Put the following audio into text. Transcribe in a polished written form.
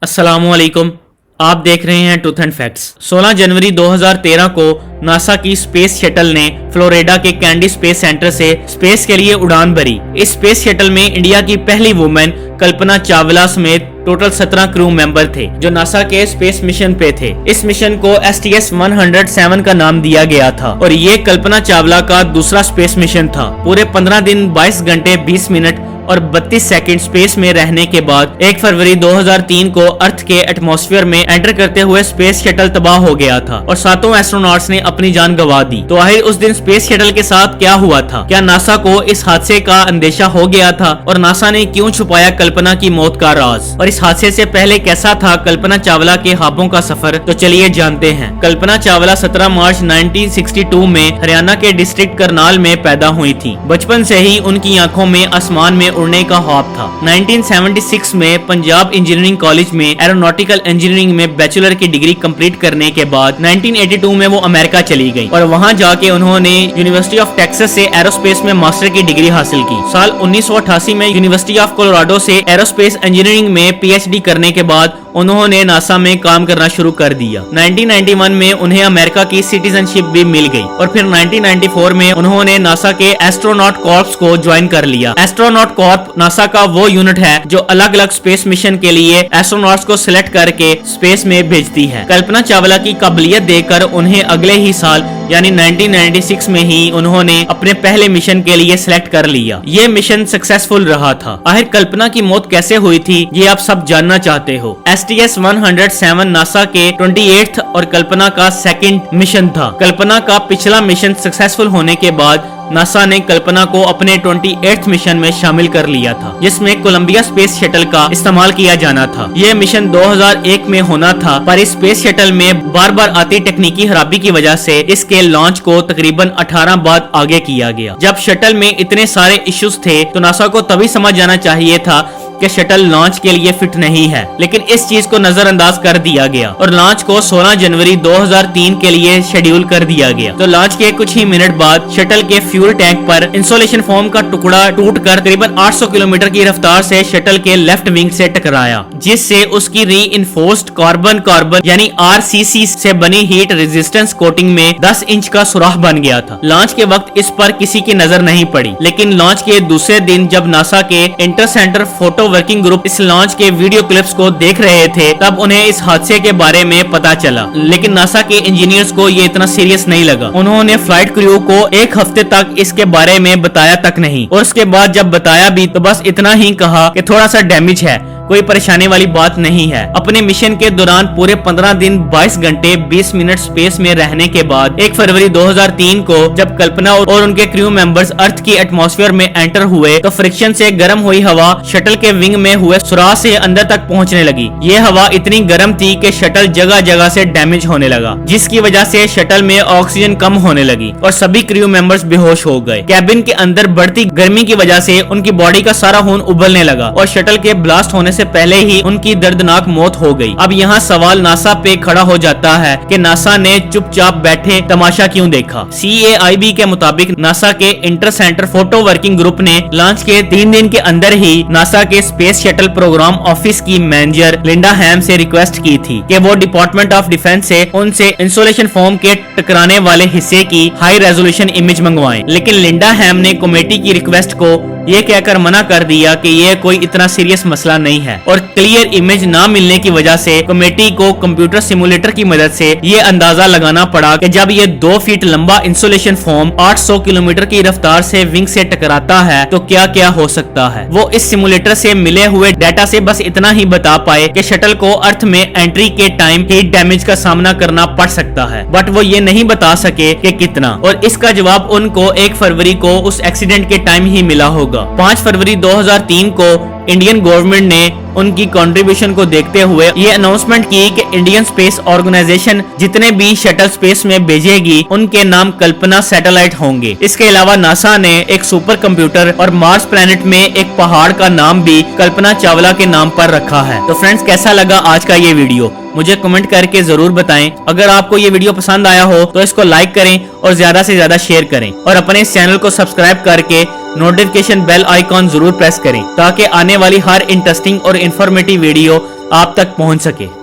अस्सलामुअलैकुम। आप देख रहे हैं ट्रूथ एंड फैक्ट्स। 16 जनवरी 2013 को नासा की स्पेस शटल ने फ्लोरिडा के कैंडी स्पेस सेंटर से स्पेस के लिए उड़ान भरी। इस स्पेस शटल में इंडिया की पहली वुमेन कल्पना चावला समेत टोटल 17 क्रू मेंबर थे जो नासा के स्पेस मिशन पे थे। इस मिशन को STS-107 का नाम दिया गया था और ये कल्पना चावला का दूसरा स्पेस मिशन था। पूरे 15 दिन 22 घंटे 20 मिनट और 32 सेकंड स्पेस में रहने के बाद 1 फरवरी 2003 को अर्थ के एटमॉस्फेयर में एंटर करते हुए स्पेस शटल तबाह हो गया था और 7 एस्ट्रोनॉट्स ने अपनी जान गंवा दी। तो आखिर उस दिन स्पेस शटल के साथ क्या हुआ था? क्या नासा को इस हादसे का अंदेशा हो गया था और नासा ने क्यों छुपाया कल्पना की मौत का राज? और इस हादसे से पहले कैसा था कल्पना चावला के ख्वाबों का सफर? तो चलिए जानते हैं। कल्पना चावला 17 मार्च 1962 में हरियाणा के डिस्ट्रिक्ट करनाल में पैदा हुई थी। बचपन से ही उनकी आंखों में आसमान में उड़ने का ख्वाब था। 1976 में पंजाब इंजीनियरिंग कॉलेज में एरोनॉटिकल इंजीनियरिंग में बैचलर की डिग्री कंप्लीट करने के बाद 1982 में वो अमेरिका चली गई और वहां जाके उन्होंने यूनिवर्सिटी ऑफ टेक्सास से एरोस्पेस में मास्टर की डिग्री हासिल की। साल 1988 में यूनिवर्सिटी ऑफ कोलोराडो से एरोस्पेस इंजीनियरिंग में PhD करने के बाद उन्होंने नासा में काम करना शुरू कर दिया। 1991 में उन्हें अमेरिका की सिटीजनशिप भी मिल गई और फिर 1994 में उन्होंने नासा के एस्ट्रोनॉट कॉर्प्स को ज्वाइन कर लिया। एस्ट्रोनॉट कॉर्प नासा का वो यूनिट है जो अलग अलग स्पेस मिशन के लिए एस्ट्रोनॉट्स को सिलेक्ट करके स्पेस में भेजती है। कल्पना चावला की काबिलियत देखकर उन्हें अगले ही साल यानी 1996 में ही उन्होंने अपने पहले मिशन के लिए सिलेक्ट कर लिया। ये मिशन सक्सेसफुल रहा था। आखिर कल्पना की मौत कैसे हुई थी ये आप सब जानना चाहते हो। STS-107 नासा के 28th और कल्पना का सेकंड मिशन था। कल्पना का पिछला मिशन सक्सेसफुल होने के बाद नासा ने कल्पना को अपने 28th मिशन में शामिल कर लिया था जिसमें कोलंबिया स्पेस शटल का इस्तेमाल किया जाना था। यह मिशन 2001 में होना था पर इस स्पेस शटल में बार बार आती तकनीकी खराबी की वजह से इसके लॉन्च को तकरीबन 18 बार आगे किया गया। जब शटल में इतने सारे इश्यूज थे तो नासा को तभी समझ जाना चाहिए था कि शटल लॉन्च के लिए फिट नहीं है, लेकिन इस चीज को नजरअंदाज कर दिया गया और लॉन्च को 16 जनवरी 2003 के लिए शेड्यूल कर दिया गया। तो लॉन्च के कुछ ही मिनट बाद शटल के फ्यूल टैंक पर इंसुलेशन फोम का टुकड़ा टूटकर करीबन 800 किलोमीटर की रफ्तार से शटल के लेफ्ट विंग से टकराया, जिससे उसकी रीइंफोर्स्ड कार्बन यानी RCC से बनी हीट रेजिस्टेंस कोटिंग में 10 इंच का सुराख बन गया था। लॉन्च के वक्त इस पर किसी की नजर नहीं पड़ी, लेकिन लॉन्च के दूसरे दिन जब नासा के inter centre photo working group इस लॉन्च के वीडियो क्लिप्स को देख रहे थे तब उन्हें इस हादसे के बारे में पता चला। लेकिन नासा के इंजीनियर्स को ये इतना सीरियस नहीं लगा। उन्होंने फ्लाइट क्रू को एक हफ्ते तक इसके बारे में बताया तक नहीं और उसके बाद जब बताया भी तो बस इतना ही कहा कि थोड़ा सा डैमेज है, कोई परेशानी वाली बात नहीं है। अपने मिशन के दौरान पूरे 15 दिन 22 घंटे 20 मिनट स्पेस में रहने के बाद 1 फरवरी 2003 को जब कल्पना और उनके क्रू मेंबर्स अर्थ की एटमॉस्फेयर में एंटर हुए तो फ्रिक्शन से गर्म हुई हवा शटल के विंग में हुए सुराख से अंदर तक पहुंचने लगी। ये हवा इतनी गर्म थी कि शटल जगह जगह से डैमेज होने लगा, जिसकी वजह से शटल में ऑक्सीजन कम होने लगी और सभी क्रू मेंबर्स बेहोश हो गए। कैबिन के अंदर बढ़ती गर्मी की वजह से उनकी बॉडी का सारा खून उबलने लगा और शटल के ब्लास्ट होने से पहले ही उनकी दर्दनाक मौत हो गई। अब यहाँ सवाल नासा पे खड़ा हो जाता है कि नासा ने चुपचाप बैठे तमाशा क्यों देखा। CAIB के मुताबिक नासा के inter centre photo working group ने लॉन्च के 3 दिन के अंदर ही नासा के स्पेस शटल प्रोग्राम ऑफिस की मैनेजर लिंडा हैम से रिक्वेस्ट की थी कि वो डिपार्टमेंट ऑफ डिफेंस से उनसे इंसुलेशन फोम के टकराने वाले हिस्से की हाई रेजोल्यूशन इमेज मंगवाएं। लेकिन लिंडा हैम ने कमेटी की रिक्वेस्ट को ये कहकर मना कर दिया कि ये कोई इतना सीरियस मसला नहीं है और क्लियर इमेज ना मिलने की वजह से कमेटी को कंप्यूटर सिमुलेटर की मदद से ये अंदाजा लगाना पड़ा कि जब ये 2 फीट लंबा इंसुलेशन फोम 800 किलोमीटर की रफ्तार से विंग से टकराता है तो क्या क्या हो सकता है। वो इस सिमुलेटर से मिले हुए डाटा से बस इतना ही बता पाए कि शटल को अर्थ में एंट्री के टाइम हीट डैमेज का सामना करना पड़ सकता है, बट वो ये नहीं बता सके कि कितना, और इसका जवाब उनको 1 फरवरी को उस एक्सीडेंट के टाइम ही मिला होगा। 5 फरवरी 2003 को इंडियन गवर्नमेंट ने उनकी कंट्रीब्यूशन को देखते हुए ये अनाउंसमेंट की कि इंडियन स्पेस ऑर्गेनाइजेशन जितने भी शटल स्पेस में भेजेगी उनके नाम कल्पना सैटेलाइट होंगे। इसके अलावा नासा ने एक सुपर कंप्यूटर और मार्स प्लैनेट में एक पहाड़ का नाम भी कल्पना चावला के नाम पर रखा है। तो फ्रेंड्स, कैसा लगा आज का ये वीडियो मुझे कमेंट करके जरूर बताएं। अगर आपको ये वीडियो पसंद आया हो तो इसको लाइक करें और ज्यादा से ज्यादा शेयर करें और अपने इस चैनल को सब्सक्राइब करके नोटिफिकेशन बेल आइकॉन जरूर प्रेस करें ताकि आने वाली हर इंटरेस्टिंग और इन्फॉर्मेटिव वीडियो आप तक पहुंच सके।